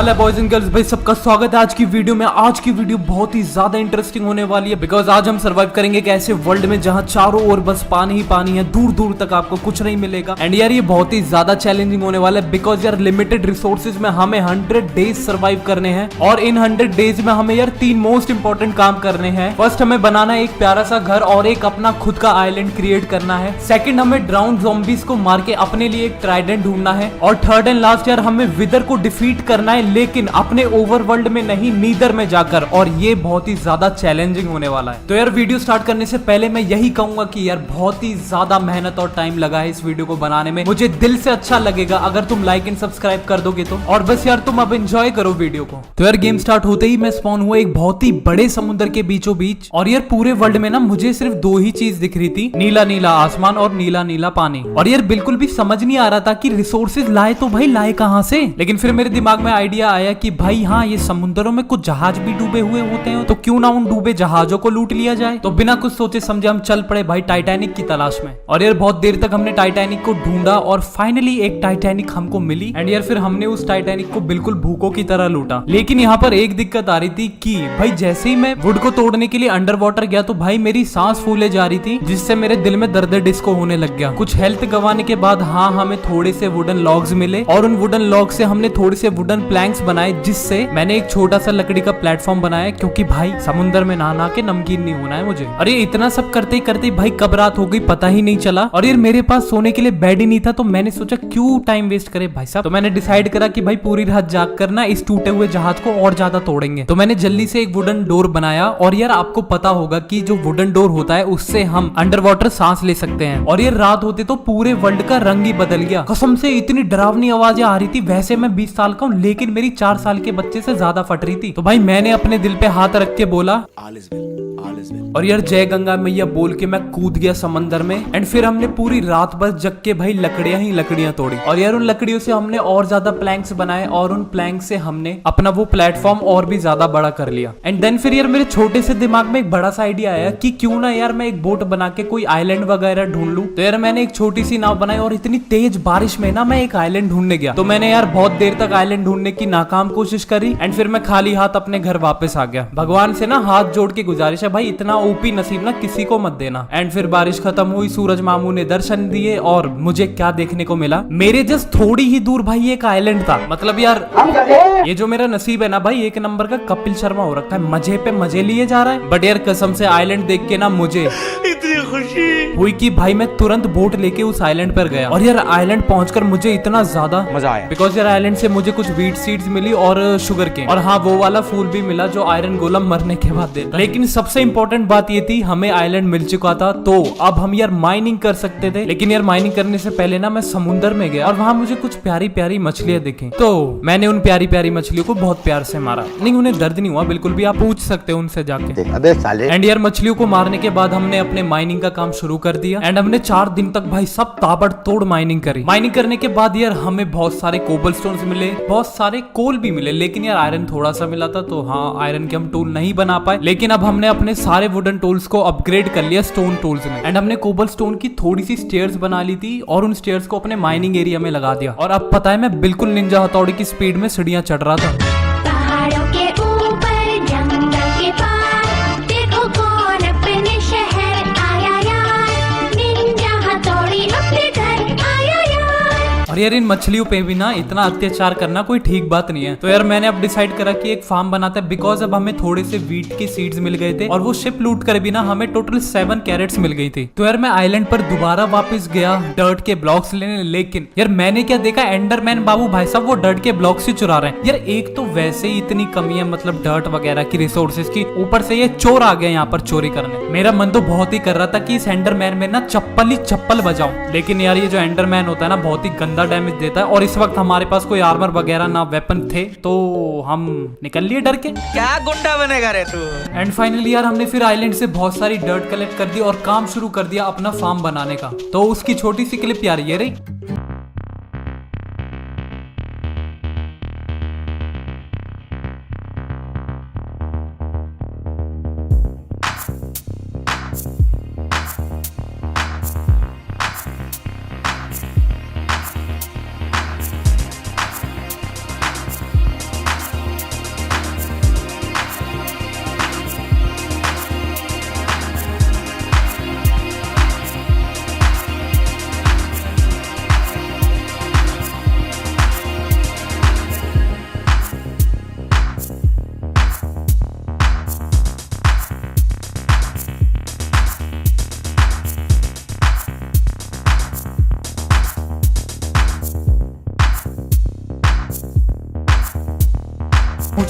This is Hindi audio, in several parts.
हाल है बॉयज एंड गर्ल्स, भाई सबका स्वागत है आज की वीडियो में। आज की वीडियो बहुत ही ज्यादा इंटरेस्टिंग होने वाली है बिकॉज आज हम सर्वाइव करेंगे एक ऐसे वर्ल्ड में जहां चारों ओर बस पानी ही पानी है, दूर दूर तक आपको कुछ नहीं मिलेगा। एंड यार ये बहुत ही ज्यादा चैलेंजिंग होने वाला है बिकॉज यार लिमिटेड रिसोर्सेज में हमें 100 डेज सर्वाइव करने हैं और इन 100 डेज में हमें यार 3 मोस्ट इंपॉर्टेंट काम करने हैं। फर्स्ट हमें बनाना एक प्यारा सा घर और एक अपना खुद का आइलैंड क्रिएट करना है। सेकंड हमें ड्राउन ज़ॉम्बीज को मार के अपने लिए एक ट्राइडेंट ढूंढना है और थर्ड एंड लास्ट यार हमें विदर को डिफीट करना है, लेकिन अपने ओवरवर्ल्ड में नहीं, नीदर में जाकर। और ये बहुत ही ज्यादा चैलेंजिंग होने वाला है। तो यार वीडियो स्टार्ट करने से पहले मैं यही कहूंगा कि यार बहुत ही ज्यादा मेहनत और टाइम लगा है इस वीडियो को बनाने में। मुझे दिल से अच्छा लगेगा अगर तुम लाइक एंड सब्सक्राइब कर दोगे तो। और बस यार तुम अब एंजॉय करो वीडियो को। तो यार गेम स्टार्ट होते ही मैं स्पॉन हुआ एक बहुत ही बड़े समुद्र के बीचों बीच। और यार पूरे वर्ल्ड में ना मुझे सिर्फ 2 ही चीज दिख रही थी, नीला नीला आसमान और नीला नीला पानी। और यार बिल्कुल भी समझ नहीं आ रहा था कि रिसोर्सेज लाए तो भाई लाए कहां से। लेकिन फिर मेरे दिमाग में आइडिया आया कि भाई हाँ, ये समुद्रों में कुछ जहाज भी डूबे हुए होते हैं, तो क्यों ना उन डूबे जहाजों को लूट लिया जाए। तो बिना कुछ सोचे समझे हम चल पड़े भाई टाइटैनिक की तलाश में। और यार बहुत देर तक हमने टाइटैनिक को ढूंढा और फाइनली एक टाइटैनिक हमको मिली। एंड यार फिर हमने उस टाइटैनिक को बिल्कुल भूखों की तरह लूटा। लेकिन यहाँ पर एक दिक्कत आ रही थी कि भाई जैसे ही मैं वुड को तोड़ने के लिए अंडर वाटर गया तो भाई मेरी सांस फूले जा रही थी, जिससे मेरे दिल में दर्द डिस्को होने लग गया। कुछ हेल्थ गंवाने के बाद हाँ हमें थोड़े से वुडन लॉग्स मिले और उन वुडन लॉग से हमने थोड़े से वुडन प्लैंक्स बनाए, जिससे मैंने एक छोटा सा लकड़ी का प्लेटफॉर्म बनाया, क्योंकि भाई समुद्र में नहा के नमकीन नहीं होना है मुझे। अरे इतना सब करते ही भाई कब रात हो गई पता ही नहीं चला। और यार मेरे पास सोने के लिए बेड ही नहीं था, तो मैंने सोचा क्यों टाइम वेस्ट करे भाई साहब। तो मैंने डिसाइड करा कि भाई पूरी रात जाग कर ना इस टूटे हुए जहाज को और ज्यादा तोड़ेंगे। तो मैंने जल्दी से एक वुडन डोर बनाया। और यार आपको पता होगा कि जो वुडन डोर होता है उससे हम अंडर वाटर सांस ले सकते हैं। और ये रात होते तो पूरे वर्ल्ड का रंग ही बदल गया। कसम से इतनी डरावनी आवाजें आ रही थी। वैसे मैं 20 साल का हूँ, लेकिन मेरी 4 साल के बच्चे से ज्यादा फट रही थी। तो भाई मैंने अपने दिल पे हाथ रख के बोला ऑल इज वेल। और यार जय गंगा मैया बोल के मैं कूद गया समंदर में। एंड फिर हमने पूरी रात बस जग के भाई लकड़ियां ही लकड़ियां तोड़ी। और यार उन लकड़ियों से हमने और ज्यादा प्लैंक्स बनाए और उन प्लैंक से हमने अपना वो प्लेटफॉर्म और भी ज्यादा बड़ा कर लिया। एंड देन फिर यार मेरे छोटे से दिमाग में एक बड़ा सा आइडिया आया कि क्यों ना यार मैं एक बोट बना के कोई आइलैंड वगैरह ढूंढ लूं। तो यार मैंने एक छोटी सी नाव बनाई और इतनी तेज बारिश में ना मैं एक आइलैंड ढूंढने गया। तो मैंने यार बहुत देर तक आइलैंड ढूंढने की नाकाम कोशिश करी। एंड फिर मैं खाली हाथ अपने घर वापस आ गया। भगवान से ना हाथ जोड़ के गुजारिश है भाई, इतना ओपी नसीब ना किसी को मत देना। एंड फिर बारिश खत्म हुई, सूरज मामू ने दर्शन दिए और मुझे क्या देखने को मिला, मेरे जस्ट थोड़ी ही दूर भाई एक आइलैंड था। मतलब यार ये जो मेरा नसीब है ना भाई, एक नंबर का कपिल शर्मा हो रखा है, मजे पे मजे लिए जा रहा है। बट यार कसम से आइलैंड देख के ना मुझे इतनी खुशी हुई कि भाई मैं तुरंत बोट लेके उस आइलैंड पर गया। और यार आइलैंड पहुंचकर मुझे इतना ज्यादा मजा आया बिकॉज यार आइलैंड से मुझे कुछ वीट सीड्स मिली और शुगर केन, और हाँ वो वाला फूल भी मिला जो आयरन गोलम मरने के बाद देता। लेकिन सबसे इंपॉर्टेंट बात ये थी हमें आइलैंड मिल चुका था, तो अब हम यार माइनिंग कर सकते थे। लेकिन यार माइनिंग करने से पहले ना मैं समुद्र में गया और वहां मुझे कुछ प्यारी प्यारी मछलियां दिखी। तो मैंने उन प्यारी प्यारी मछलियों को बहुत प्यार से मारा। नहीं उन्हें दर्द नहीं हुआ बिल्कुल भी, आप पूछ सकते हो उनसे जाके। अबे साले। एंड यार मछलियों को मारने के बाद हमने अपने माइनिंग का काम शुरू कर दिया। एंड हमने 4 दिन तक भाई सब ताबड़तोड़ माइनिंग करी। माइनिंग करने के बाद यार हमें बहुत सारे कोबलस्टोन्स मिले, बहुत सारे कोल भी मिले, लेकिन यार आयरन थोड़ा सा मिला था, तो हाँ आयरन के हम टूल नहीं बना पाए। लेकिन अब हमने अपने सारे वुडन टूल्स को अपग्रेड कर लिया स्टोन टूल्स में। एंड हमने कोबल स्टोन की थोड़ी सी स्टेयर्स बना ली थी और उन स्टेयर्स को अपने माइनिंग एरिया में लगा दिया। और अब पता है मैं बिल्कुल निंजा हथौड़ी की स्पीड में सीढ़ियां चढ़ रहा था। पहाड़ों के ऊपर जंगल के पार देखो कौन अपने शहर आया यार, निंजा हथौड़ी अपने घर आया यार। और यार इन मछलियों पे भी ना इतना अत्याचार करना कोई ठीक बात नहीं है। तो यार मैंने अब डिसाइड करा कि एक फार्म बनाता है बिकॉज अब हमें थोड़े से वीट के सीड्स मिल गए थे और वो शिप लूट कर भी ना हमें टोटल 7 कैरेट्स मिल गई थी। तो यार मैं आइलैंड पर दोबारा वापस गया डर्ट के ब्लॉक्स लेने। लेकिन यार मैंने क्या देखा, एंडरमैन बाबू भाई साहब वो डर्ट के ब्लॉक्स ही चुरा रहे हैं। यार एक तो वैसे ही इतनी कमी है मतलब डर्ट वगैरह की रिसोर्सेज की, ऊपर से ये चोर आ गए यहाँ पर चोरी करने। मेरा मन तो बहुत ही कर रहा था कि इस एंडरमैन में ना चप्पल ही चप्पल बजाऊं। लेकिन यार ये जो एंडरमैन होता है ना बहुत ही गंदा डैमेज देता है और इस वक्त हमारे पास कोई आर्मर वगैरह ना वेपन थे, तो हम निकल लिए डर के। क्या गुंडा बनेगा रे तू। एंड फाइनली यार हमने फिर आइलैंड से बहुत सारी डर्ट कलेक्ट कर दी और काम शुरू कर दिया अपना फार्म बनाने का। तो उसकी छोटी सी क्लिप यार ये रही।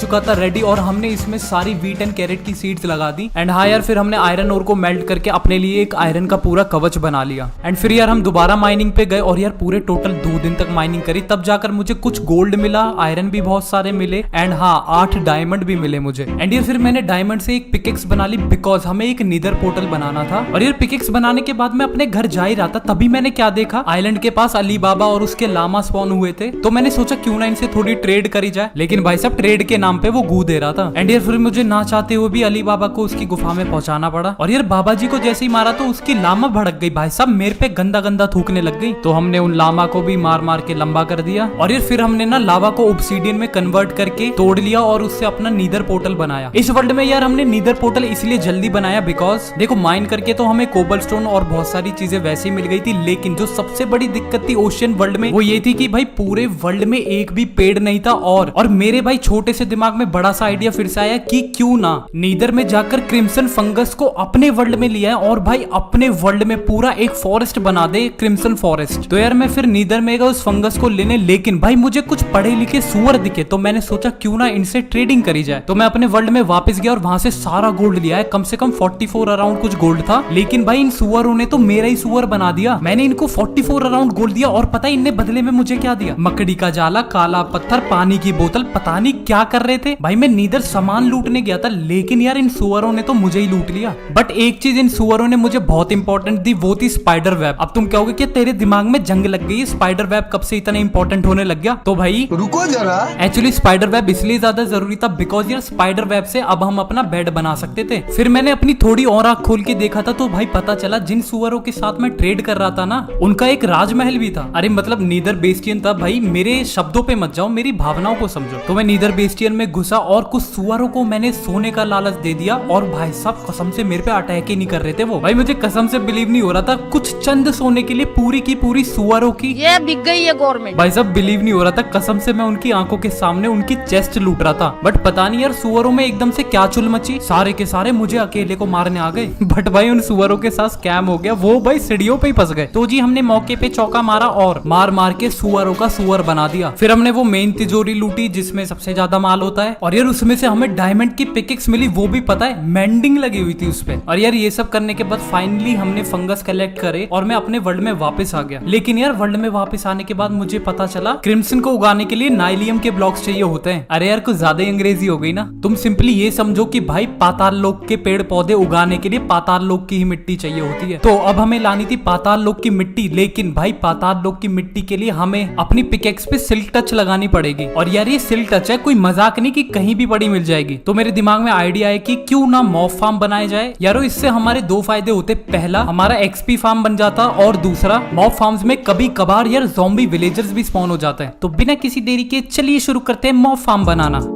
चुका था रेडी और हमने इसमें सारी व्हीट एंड कैरेट की सीड्स लगा दी। एंड हाँ यार फिर हमने आयरन ओर को मेल्ट करके अपने लिए एक आयरन का पूरा कवच बना लिया। एंड फिर यार हम दोबारा माइनिंग पे गए और यार पूरे टोटल 2 दिन तक माइनिंग करी, तब जाकर मुझे कुछ गोल्ड मिला, आयरन भी बहुत सारे मिले एंड हाँ 8 डायमंड भी मिले मुझे। एंड यार फिर मैंने डायमंड से एक पिकेक्स बना ली बिकॉज हमें एक नीदर पोर्टल बनाना था। और यार पिकेक्स बनाने के बाद मैं अपने घर जा ही रहा था, तभी मैंने क्या देखा, आइलैंड के पास अली बाबा और उसके लामा स्पॉन हुए थे। तो मैंने सोचा क्यों ना इनसे थोड़ी ट्रेड करी जाए, लेकिन भाई साहब ट्रेड के नाम पे वो गू दे रहा था। एंड यार फिर मुझे ना चाहते हुए भी अली बाबा को उसकी गुफा में पहुंचाना पड़ा। और यार बाबा जी को जैसे ही मारा तो उसकी लामा भड़क गई, भाई साहब मेरे पे गंदा गंदा थूकने लग गई। तो हमने उन लामा को भी मार मार के लंबा कर दिया। और यार फिर हमने ना लावा को ऑब्सीडियन में कन्वर्ट करके तोड़ लिया और उससे अपना नीदर पोर्टल बनाया। इस वर्ल्ड में यार हमने नीदर पोर्टल इसलिए जल्दी बनाया बिकॉज देखो माइन करके तो हमें कोबलस्टोन और बहुत सारी चीजें वैसे ही मिल गई थी, लेकिन जो सबसे बड़ी दिक्कत थी ओशियन वर्ल्ड में वो ये थी कि भाई पूरे वर्ल्ड में एक भी पेड़ नहीं था। और मेरे भाई छोटे से दिमाग में बड़ा सा आइडिया फिर से आया कि क्यों ना नीदर में जाकर क्रिम्सन फंगस को अपने वर्ल्ड में लिया है और भाई अपने वर्ल्ड में पूरा एक फॉरेस्ट बना दे, क्रिम्सन फॉरेस्ट। तो यार मैं फिर नीदर में गया उस फंगस को लेने, लेकिन भाई मुझे कुछ पढ़े लिखे सुअर दिखे, तो मैंने सोचा क्यों ना इनसे ट्रेडिंग करी जाए। तो मैं अपने वर्ल्ड में वापस गया और वहां से सारा गोल्ड लिया है, कम से कम 44 अराउंड कुछ गोल्ड था। लेकिन भाई इन सुअरों ने तो मेरा ही सुअर बना दिया। मैंने इनको 44 अराउंड गोल्ड दिया और पता है इनने बदले में मुझे क्या दिया, मकड़ी का जाला, काला पत्थर, पानी की बोतल, पता नहीं क्या कर रहे थे। भाई मैं नीदर सामान लूटने गया था, लेकिन यार इन सुअरों ने तो मुझे ही लूट लिया। बट एक चीज इन सुअरों ने मुझे बहुत इंपॉर्टेंट दी, वो थी स्पाइडर वेब। अब तुम कहोगे कि तेरे दिमाग में जंग लग गई, स्पाइडर वेब कब से इतना इंपॉर्टेंट होने लग गया? तो भाई रुको जरा, एक्चुअली स्पाइडर वेब इसलिए ज्यादा जरूरी था बिकॉज यार स्पाइडर वेब से अब हम अपना बेड बना सकते थे। फिर मैंने अपनी थोड़ी और आंख खोल के देखा था, तो भाई पता चला जिन सुअरों के साथ मैं ट्रेड कर रहा था ना, उनका एक राजमहल भी था। अरे मतलब नीदर बेस्टियन था। भाई मेरे शब्दों पे मत जाओ, मेरी भावनाओं को समझो। तो मैं नीदर बेस्टियन में घुसा और कुछ सुअरों को मैंने सोने का लालच दे दिया और भाई साहब कसम से मेरे पे अटैक ही नहीं कर रहे थे वो। भाई मुझे कसम से बिलीव नहीं हो रहा था, कुछ चंद सोने के लिए पूरी की पूरी सुअरों की ये बिक गई है गवर्नमेंट। भाई साहब बिलीव नहीं हो रहा था, कसम से मैं उनकी आंखों के सामने उनकी चेस्ट लूट रहा था। बट पता नहीं यार सुअरों में एकदम से क्या चुल मची, सारे के सारे मुझे अकेले को मारने आ गए। बट भाई उन सुअरों के साथ स्कैम हो गया, वो भाई सीढ़ियों पे ही फंस गए। तो जी हमने मौके पे चौका मारा और मार मार के सुअरों का सुअर बना दिया। फिर हमने वो मेन तिजोरी लूटी जिसमें सबसे ज्यादा माल होता है, और यार उसमें से हमें डायमंड की पिकेक्स मिली, वो भी पता है मेंडिंग लगी हुई थी उसपे। और यार ये सब करने के बाद फाइनली हमने फंगस कलेक्ट करे और मैं अपने वर्ल्ड में वापस आ गया। लेकिन यार वर्ल्ड में वापस आने के बाद मुझे पता चला क्रिम्सन को उगाने के लिए नाइलियम के ब्लॉक्स चाहिए होते हैं। अरे यार कुछ ज्यादा अंग्रेजी हो गई ना। तुम सिंपली ये समझो कि भाई पाताल लोक के पेड़ पौधे उगाने के लिए पाताल लोक की ही मिट्टी चाहिए होती है। तो अब हमें लानी थी पाताल लोक की मिट्टी, लेकिन भाई पाताल लोक की मिट्टी के लिए हमें अपनी पिकेक्स पे सिल्क टच लगानी पड़ेगी। और यार ये सिल्क टच है, कोई मजाक नहीं कि कहीं भी बड़ी मिल जाएगी। तो मेरे दिमाग में आइडिया है कि क्यों ना मॉब फार्म बनाया जाए। यारो इससे हमारे 2 फायदे होते, पहला हमारा एक्सपी फार्म बन जाता और दूसरा मॉब फार्म्स में कभी कभार यार ज़ॉम्बी विलेजर्स भी स्पॉन हो जाते हैं। तो बिना किसी देरी के चलिए शुरू करते हैं मॉब फार्म बनाना।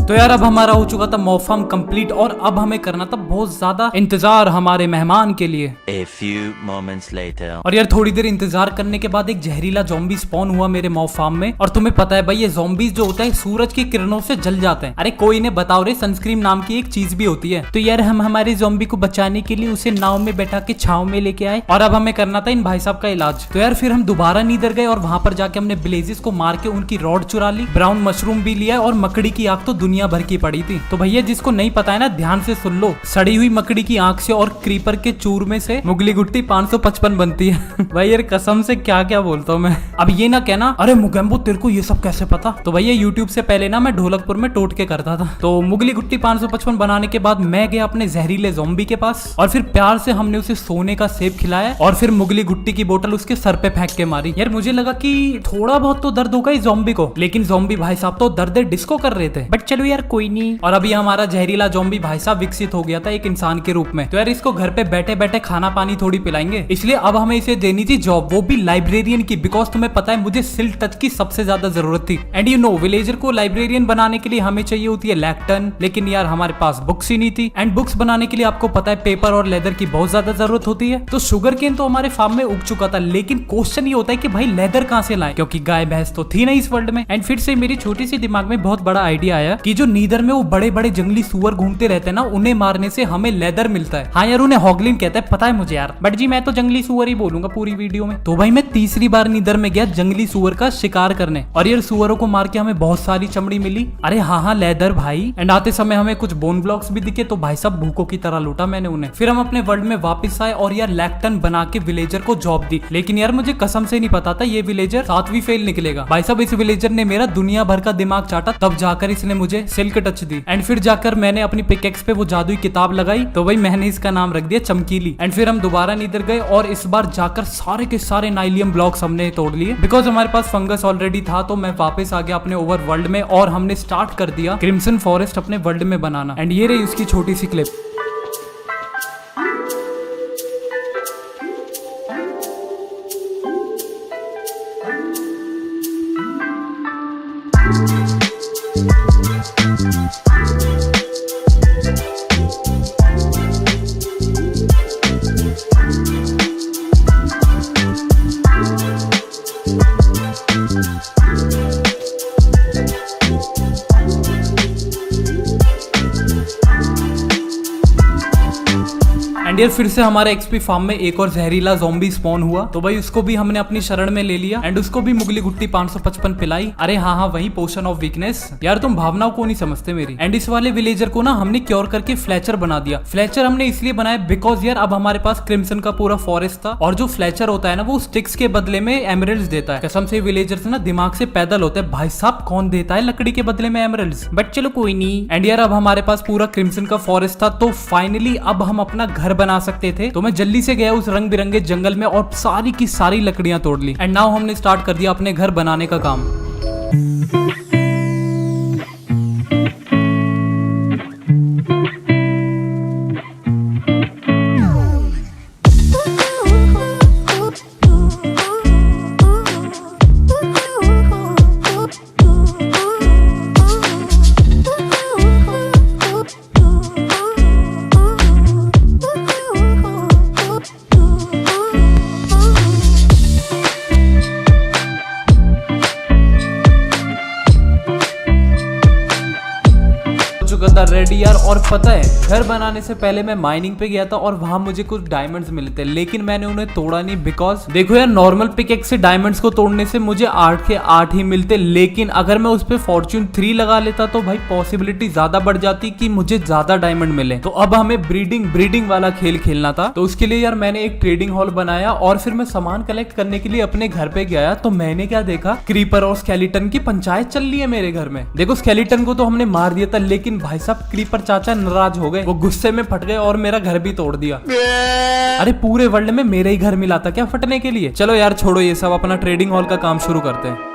तो यार अब हमारा हो चुका था मॉब फार्म कंप्लीट और अब हमें करना था बहुत ज्यादा इंतजार हमारे मेहमान के लिए। A few moments later. और यार थोड़ी देर इंतजार करने के बाद एक जहरीला ज़ॉम्बी स्पॉन हुआ मेरे मॉब फार्म में। और तुम्हें पता है भाई ये ज़ॉम्बीज जो होता है सूरज की किरणों से जल जाते हैं। अरे कोई ने बताओ रे, सनस्क्रीन नाम की एक चीज भी होती है। तो यार हम हमारे ज़ॉम्बी को बचाने के लिए उसे नाव में बैठा के छाव में लेके आए और अब हमें करना था इन भाई साहब का इलाज। तो यार फिर हम दोबारा नीदर गए और वहां पर जाके हमने ब्लेजिस को मार के उनकी रॉड चुरा ली, ब्राउन मशरूम भी लिया और मकड़ी की आग तो दुनिया दुनिया भर की पड़ी थी। तो भैया जिसको नहीं पता है ना, ध्यान से सुन लो। सड़ी हुई मकड़ी की आंख से और क्रीपर के चूरमे से मुगली गुट्टी 555 बनती है। भाई यार कसम से क्या क्या बोलता हूँ मैं। अब ये ना कहना अरे मुगेम्बो तेरे को ये सब कैसे पता। तो भैया यूट्यूब से पहले ना मैं ढोलकपुर में टोटके करता था। तो मुगली गुट्टी 555 बनाने के बाद मैं गया अपने जहरीले ज़ॉम्बी के पास और फिर प्यार से हमने उसे सोने का सेब खिलाया और फिर मुगली गुट्टी की बोतल उसके सर पे फेंक के मारी। यार मुझे लगा कि थोड़ा बहुत तो दर्द होगा इस ज़ॉम्बी को, लेकिन ज़ॉम्बी भाई साहब तो दर्द डिस्को कर रहे थे। बट चलो यार कोई नहीं। और अभी हमारा जहरीला ज़ॉम्बी भाई साहब विकसित हो गया था एक इंसान के रूप में। तो यार इसको घर पे बैठे बैठे खाना पानी थोड़ी पिलाएंगे, इसलिए अब हमें इसे देनी थी जॉब, वो भी लाइब्रेरियन की। बिकॉज तुम्हें पता है मुझे सिल्क टच की सबसे ज्यादा जरूरत थी। एंड यू नो विलेजर को लाइब्रेरियन बनाने के लिए हमें चाहिए होती है लैक्टन, लेकिन यार हमारे पास बुक्स ही नहीं थी। एंड बुक्स बनाने के लिए आपको पता है पेपर और लेदर की बहुत ज्यादा जरूरत होती है। तो शुगर केन तो हमारे फार्म में उग चुका था, लेकिन क्वेश्चन ये होता है कि भाई लेदर कहाँ से लाएं, क्योंकि गाय भैंस तो थी नहीं इस वर्ल्ड में। एंड फिर से मेरी छोटी सी दिमाग में बहुत बड़ा आइडिया आया कि जो नीदर में वो बड़े बड़े जंगली सुअर घूमते रहते हैं ना, उन्हें मारने से हमें लेदर मिलता है। हाँ यार उन्हें हॉगलिन कहते हैं, पता है मुझे यार, बट जी मैं तो जंगली सुअर ही बोलूंगा पूरी वीडियो में। तो भाई मैं तीसरी बार नीदर में गया जंगली सुअर का शिकार करने, और यार सुअरों को मार के हमें बहुत सारी चमड़ी मिली। अरे हाँ लेदर भाई। एंड आते समय हमें कुछ बोन ब्लॉक्स भी दिखे, तो भाई साहब भूखों की तरह लूटा मैंने उन्हें। फिर हम अपने वर्ल्ड में वापस आए और यार लैक्टन बना के विलेजर को जॉब दी। लेकिन यार मुझे कसम से नहीं पता था ये विलेजर 7वीं फेल निकलेगा। भाई साहब इस विलेजर ने मेरा दुनिया भर का दिमाग चाटा, तब जाकर इसने मुझे सिल्क टच दी। एंड फिर जाकर मैंने अपनी पिकेक्स पे वो जादुई किताब लगाई, तो भाई मैंने इसका नाम रख दिया चमकीली। एंड फिर हम दोबारा नीदर गए और इस बार जाकर सारे के सारे नाइलियम ब्लॉक्स हमने तोड़ लिए। बिकॉज हमारे पास फंगस ऑलरेडी था, तो मैं वापस आ गया अपने ओवर वर्ल्ड में और हमने स्टार्ट कर दिया क्रिम्सन फॉरेस्ट अपने वर्ल्ड में बनाना। एंड ये रही उसकी छोटी सी क्लिप। एंड यार फिर से हमारे एक्सपी फार्म में एक और जहरीला ज़ॉम्बी स्पॉन हुआ, तो भाई उसको भी हमने अपनी शरण में ले लिया एंड उसको भी मुगली गुट्टी 555 पिलाई। अरे हाँ वही पोशन ऑफ वीकनेस। यार तुम भावनाओं को नहीं समझते मेरी। एंड इस वाले विलेजर को ना हमने क्योर करके फ्लेचर बना दिया। फ्लेचर हमने इसलिए बनाया बिकॉज यार अब हमारे पास क्रिम्सन का पूरा फॉरेस्ट था, और जो फ्लेचर होता है ना वो स्टिक्स के बदले में एमरल्ड्स देता है। कसम से विलेजर्स ना दिमाग से पैदल होते हैं। भाई साहब कौन देता है लकड़ी के बदले में एमरल्ड्स, बट चलो कोई नहीं। एंड यार अब हमारे पास पूरा क्रिम्सन का फॉरेस्ट था, तो फाइनली अब हम अपना घर बना सकते थे। तो मैं जल्दी से गया उस रंग बिरंगे जंगल में और सारी की सारी लकड़ियां तोड़ ली। एंड नाउ हमने स्टार्ट कर दिया अपने घर बनाने का काम। रेडी यार। और पता है घर बनाने से पहले मैं माइनिंग पे गया था और वहां मुझे कुछ डायमंड्स मिले थे, लेकिन मैंने उन्हें तोड़ा नहीं। बिकॉज देखो यार नॉर्मल पिकेक्स से डायमंड्स को तोड़ने से मुझे 8 के 8 ही मिलते, लेकिन अगर मैं उस पे फॉर्च्यून 3 लगा लेता तो भाई पॉसिबिलिटी ज्यादा बढ़ जाती कि मुझे ज्यादा डायमंड मिले। तो अब हमें ब्रीडिंग वाला खेल खेलना था। तो उसके लिए यार मैंने एक ट्रेडिंग हॉल बनाया और फिर मैं सामान कलेक्ट करने के लिए अपने घर पे गया। तो मैंने क्या देखा, क्रीपर और स्केलेटन की पंचायत चल रही है मेरे घर में। देखो स्केलेटन को तो हमने मार दिया था, लेकिन भाई साहब क्रीपर चाचा नाराज हो गए, वो गुस्से में फट गए और मेरा घर भी तोड़ दिया। अरे पूरे वर्ल्ड में मेरा ही घर मिला था क्या फटने के लिए। चलो यार छोड़ो ये सब, अपना ट्रेडिंग हॉल का काम शुरू करते हैं।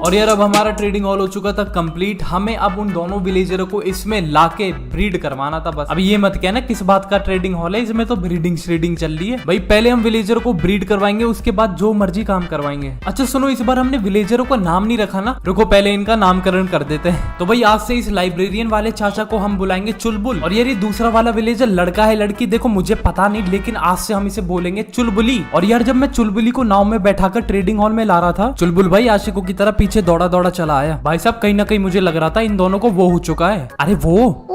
और यार अब हमारा ट्रेडिंग हॉल हो चुका था कंप्लीट। हमें अब उन दोनों विलेजरों को इसमें लाके ब्रीड करवाना था बस। अब ये मत कहना किस बात का ट्रेडिंग हॉल है, इसमें तो ब्रीडिंग श्रीडिंग चल रही है भाई। पहले हम विलेजर को ब्रीड करवाएंगे, उसके बाद जो मर्जी काम करवाएंगे। अच्छा सुनो, इस बार हमने विलेजरों का नाम नहीं रखा ना, रुको पहले इनका नामकरण कर देते हैं। तो भाई आज से इस लाइब्रेरियन वाले चाचा को हम बुलाएंगे चुलबुल। और यार ये दूसरा वाला विलेजर लड़का है लड़की देखो मुझे पता नहीं, लेकिन आज से हम इसे बोलेंगे चुलबुली। और यार जब मैं चुलबुली को नाव में बैठाकर ट्रेडिंग हॉल में ला रहा था, चुलबुल भाई आशिकों की तरह पीछे दौड़ा दौड़ा चला आया। भाई साहब कहीं ना कहीं मुझे लग रहा था इन दोनों को वो हो चुका है। अरे वो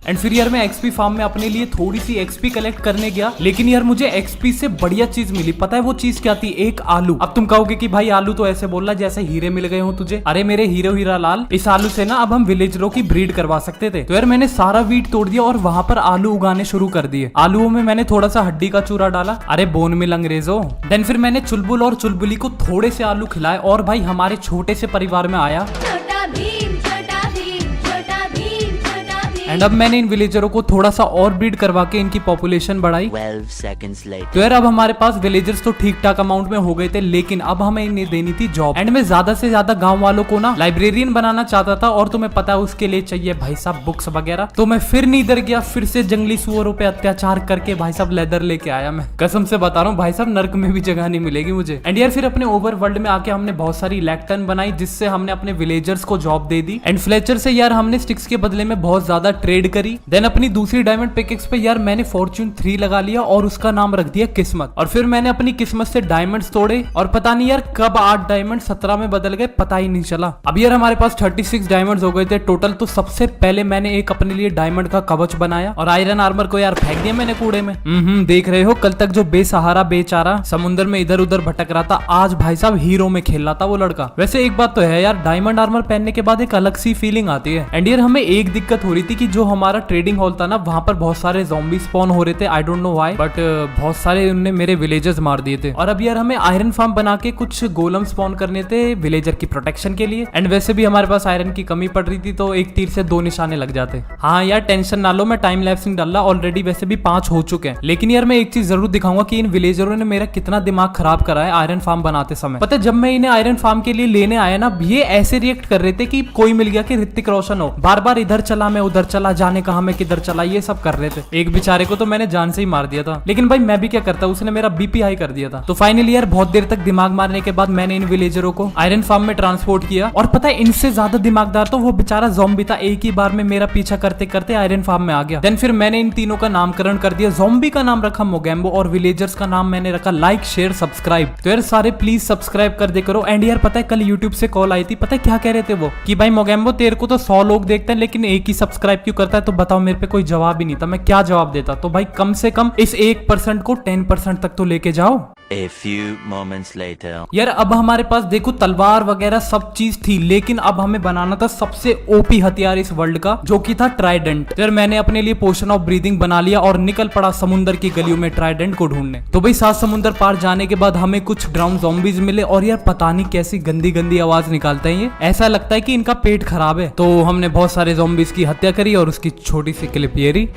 एंड फिर यार मैं एक्सपी फार्म में अपने लिए थोड़ी सी एक्सपी कलेक्ट करने गया, लेकिन यार मुझे एक्सपी से बढ़िया चीज मिली। पता है वो चीज क्या थी? एक आलू। अब तुम कहोगे कि भाई आलू तो ऐसे बोल रहा जैसे हीरे मिल गए हो तुझे। अरे मेरे हीरो हीरा लाल, इस आलू से ना अब हम विलेजरों की ब्रीड करवा सकते थे। तो यार मैंने सारा वीट तोड़ दिया और वहां पर आलू उगाने शुरू कर दिए। आलूओं में मैंने थोड़ा सा हड्डी का चूरा डाला, अरे बोन मिल अंग्रेजों। देन फिर मैंने चुलबुल और चुलबुली को थोड़े से आलू खिलाए और भाई हमारे छोटे से परिवार में आया। छोटा भीम छोटा भीम छोटा भीम छोटा भीम। एंड अब मैंने इन विलेजरों को थोड़ा सा और ब्रीड करवा के इनकी पॉपुलेशन बढ़ाई। 12 seconds later. तो यार अब हमारे पास विलेजर्स तो ठीक ठाक अमाउंट में हो गए थे, लेकिन अब हमें इन्हें देनी थी जॉब। एंड मैं ज्यादा से ज्यादा गांव वालों को ना लाइब्रेरियन बनाना चाहता था, और तुम्हें पता है उसके लिए चाहिए भाई साहब बुक्स वगैरह। तो मैं फिर नीदर गया, फिर से जंगली सुअरों पे अत्याचार करके भाई साहब लेदर लेके आया। मैं कसम से बता रहा हूँ भाई साहब नर्क में भी जगह नहीं मिलेगी मुझे। एंड यार फिर अपने ओवर वर्ल्ड में आके हमने बहुत सारी लैक्टन बनाई, जिससे हमने अपने विलेजर्स को job they the. And Fletcher से यार हमने स्टिक्स के बदले में बहुत ज्यादा ट्रेड करी। देन अपनी दूसरी डायमंड पिकेक्स पे यार मैंने फॉर्च्यून 3 लगा लिया और उसका नाम रख दिया किस्मत। और फिर मैंने अपनी किस्मत से डायमंड्स तोड़े और पता नहीं यार कब 8 डायमंड 17 में बदल गए, पता ही नहीं चला। अब यार हमारे पास 36 डायमंड्स हो गए थे टोटल। तो सबसे पहले मैंने एक अपने लिए डायमंड का कवच बनाया और आयरन आर्मर को यार फेंक दिया मैंने कूड़े में। देख रहे हो कल तक जो बेसहारा बेचारा समुद्र में इधर उधर भटक रहा था, आज भाई साहब हीरो में खेल रहा था वो लड़का। वैसे एक बात तो है यार, डायमंड आर्मर पहनने के बाद एक अलग सी फीलिंग आती है। एंड यार हमें एक दिक्कत हो रही थी कि जो हमारा ट्रेडिंग हॉल था ना, वहां पर बहुत सारे ज़ॉम्बी स्पॉन हो रहे थे। I don't know why, but बहुत सारे उन्होंने मेरे विलेजर्स मार दिए थे। और अब यार हमें आयरन फार्म बना के कुछ गोलम स्पॉन करने थे विलेजर की प्रोटेक्शन के लिए। एंड वैसे भी हमारे पास आयरन की कमी पड़ रही थी, तो एक तीर से 2 निशाने लग जाते। हाँ यार टेंशन ना लो, मैं टाइम लैप्सिंग डाल रहा, ऑलरेडी वैसे भी 5 हो चुके हैं। लेकिन यार मैं एक चीज जरूर दिखाऊंगा कि इन विलेजरों ने मेरा कितना दिमाग खराब करा है आयरन फार्म बनाते समय। पता है जब मैं इन्हें आयरन फार्म के लिए लेने आया ना, ये ऐसे रिएक्ट कर रहे थे कि कोई मिल गया कि ऋतिक रोशन हो। बार बार इधर चला मैं उधर चला, जाने कहा मैं किधर चला, ये सब कर रहे थे। एक बेचारे को तो मैंने जान से ही मार दिया था, लेकिन भाई मैं भी क्या करता, उसने मेरा बीपी हाई कर दिया था। तो फाइनली यार बहुत देर तक दिमाग मारने के बाद मैंने इन विलेजरों को आयरन फार्म में ट्रांसपोर्ट किया। और पता है इनसे ज्यादा दिमागदार तो वो बेचारा ज़ॉम्बी था, एक ही बार में मेरा पीछा करते करते आयरन फार्म में आ गया। देन फिर मैंने इन तीनों का नामकरण कर दिया। ज़ॉम्बी का नाम रखा मोगैम्बो और विलेजर्स का नाम मैंने रखा लाइक शेयर सब्सक्राइब। तो यार सारे प्लीज सब्सक्राइब कर दे करो। एंड यार पता है कल यूट्यूब से कॉल आई थी, पता है क्या कह रहे थे वो, कि भाई मोगैम्बो तेरे को तो 100 लोग देखते हैं लेकिन एक ही सब्सक्राइब क्यों करता है? तो बताओ, मेरे पे कोई जवाब ही नहीं था, मैं क्या जवाब देता? तो भाई कम से कम इस 1% को 10% तक तो लेके जाओ। A few moments later. यार अब हमारे पास देखो तलवार वगैरह सब चीज थी, लेकिन अब हमें बनाना था सबसे ओपी हथियार इस वर्ल्ड का, जो कि था ट्राइडेंट। यार मैंने अपने लिए पोशन ऑफ ब्रीदिंग बना लिया और निकल पड़ा समुद्र की गलियों में ट्राइडेंट को ढूंढने। तो भाई 7 समुद्र पार जाने के बाद हमें कुछ ड्राउन ज़ॉम्बीज मिले और यार पता नहीं कैसी गंदी गंदी आवाज निकालते हैं ये, ऐसा लगता है कि इनका पेट खराब है। तो हमने बहुत सारे ज़ॉम्बीज की हत्या करी और उसकी छोटी सी क्लिप ये रही।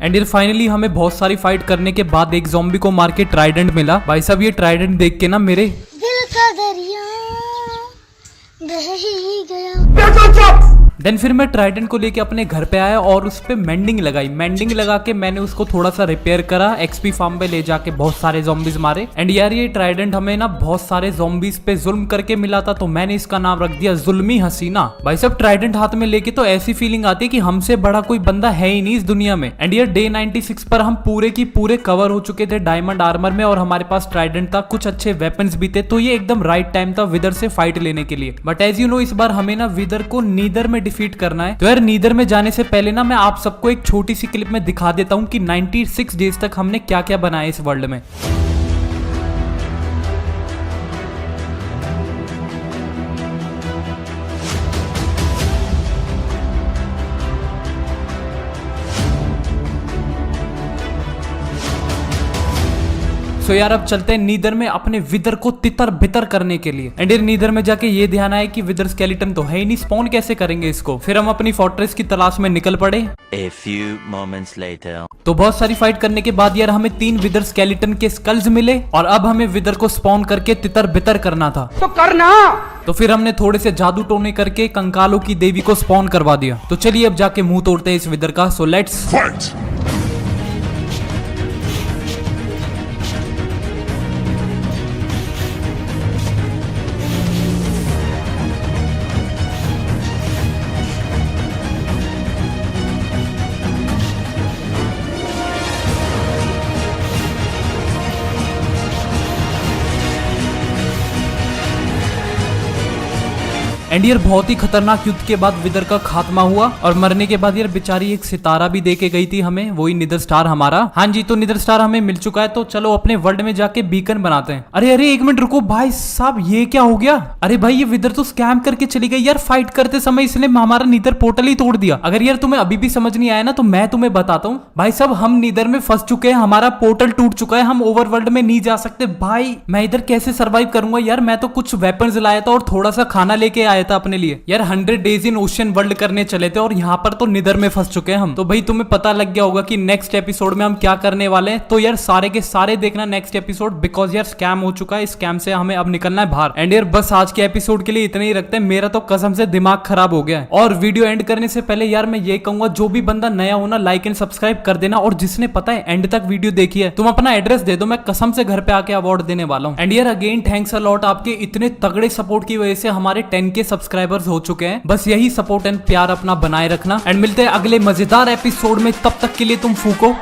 एंड यार फाइनली हमें बहुत सारी फाइट करने के बाद एक ज़ॉम्बी को मार के ट्राइडेंट मिला। भाई साहब ये ट्राइडेंट देख के ना मेरे दिल का दरिया बह ही गया। देन फिर मैं ट्राइडेंट को लेके अपने घर पे आया और उस पे मेंडिंग लगाई। मेंडिंग लगा के मैंने उसको थोड़ा सा रिपेयर करा, एक्सपी फार्म पे ले जाके बहुत सारे ज़ॉम्बीज मारे। एंड यार ये ट्राइडेंट हमें ना बहुत सारे ज़ॉम्बीज पे जुल्म करके मिला था, तो मैंने इसका नाम रख दिया जुल्मी हसीना। भाई सब ट्राइडेंट हाथ में लेके तो ऐसी फीलिंग आती है कि हमसे बड़ा कोई बंदा है ही नहीं इस दुनिया में। एंड यार डे 96 पर हम पूरे की पूरे कवर हो चुके थे डायमंड आर्मर में और हमारे पास ट्राइडेंट था, कुछ अच्छे वेपन्स भी थे, तो ये एकदम राइट टाइम था विदर से फाइट लेने के लिए। बट एज यू नो इस बार हमें ना विदर को नीदर में डिफीट करना है। तो यार नीदर में जाने से पहले ना मैं आप सबको एक छोटी सी क्लिप में दिखा देता हूँ कि 96 डेज तक हमने क्या क्या बनाया इस वर्ल्ड में। तो यार अब चलते हैं नीदर में अपने विदर को तितर बितर करने के लिए। एंड यार नीदर में जाके ये ध्यान आया कि विदर स्केलेटन तो है ही नहीं, स्पॉन कैसे करेंगे इसको। फिर हम अपनी फोर्ट्रेस की तलाश में निकल पड़े। A few moments later. तो बहुत सारी फाइट करने के बाद यार हमें 3 विदर स्केलेटन के स्कल्स मिले और अब हमें विदर को स्पॉन करके तितर बितर करना था। तो करना। तो फिर हमने थोड़े से जादू टोने करके कंकालों की देवी को स्पॉन करवा दिया। तो चलिए अब जाके मुंह तोड़ते हैं इस विदर का। So let's fight. एंड यार बहुत ही खतरनाक युद्ध के बाद विदर का खात्मा हुआ और मरने के बाद यार बेचारी एक सितारा भी दे के गई थी हमें, वही निदर स्टार हमारा। हाँ जी, तो निदर स्टार हमें मिल चुका है, तो चलो अपने वर्ल्ड में जाके बीकन बनाते हैं। अरे अरे एक मिनट रुको भाई साहब, ये क्या हो गया? अरे भाई ये विदर तो स्कैम करके चली गई यार। फाइट करते समय इसने हमारा नीदर पोर्टल ही तोड़ दिया। अगर यार तुम्हें अभी भी समझ नहीं आया ना तो मैं तुम्हें बताता हूँ। भाई साहब हम नीदर में फंस चुके हैं, हमारा पोर्टल टूट चुका है, हम ओवरवर्ल्ड में नहीं जा सकते। भाई मैं इधर कैसे सर्वाइव करूंगा यार? मैं तो कुछ वेपन्स लाया था और थोड़ा सा खाना लेके आया था अपने लिए। यार 100 डेज इन ओशियन वर्ल्ड करने चले थे और यहाँ पर तो निदर में फंस चुके हैं हम। तो भाई तुम्हें पता लग गया होगा कि नेक्स्ट एपिसोड में हम क्या करने वाले हैं। तो यार सारे के सारे देखना नेक्स्ट एपिसोड, बिकॉज यार स्कैम हो चुका है। स्कैम से हमें अब निकलना है बाहर। एंड यार बस आज के एपिसोड के लिए इतना ही रखते हैं, मेरा तो कसम से दिमाग खराब हो गया है। और वीडियो एंड करने से पहले यार मैं ये कहूंगा, जो भी बंदा नया हो ना लाइक एंड सब्सक्राइब कर देना, और जिसने पता है एंड तक वीडियो देखी है तुम अपना एड्रेस दे दो, मैं कसम से घर पे आके अवार्ड देने वाला हूँ। एंड यार अगेन थैंक्स अ लॉट, आपके इतने तगड़े सपोर्ट की वजह से हमारे 10K सब्सक्राइबर्स हो चुके हैं। बस यही सपोर्ट एंड प्यार अपना बनाए रखना। एंड मिलते हैं अगले मजेदार एपिसोड में, तब तक के लिए तुम फूको।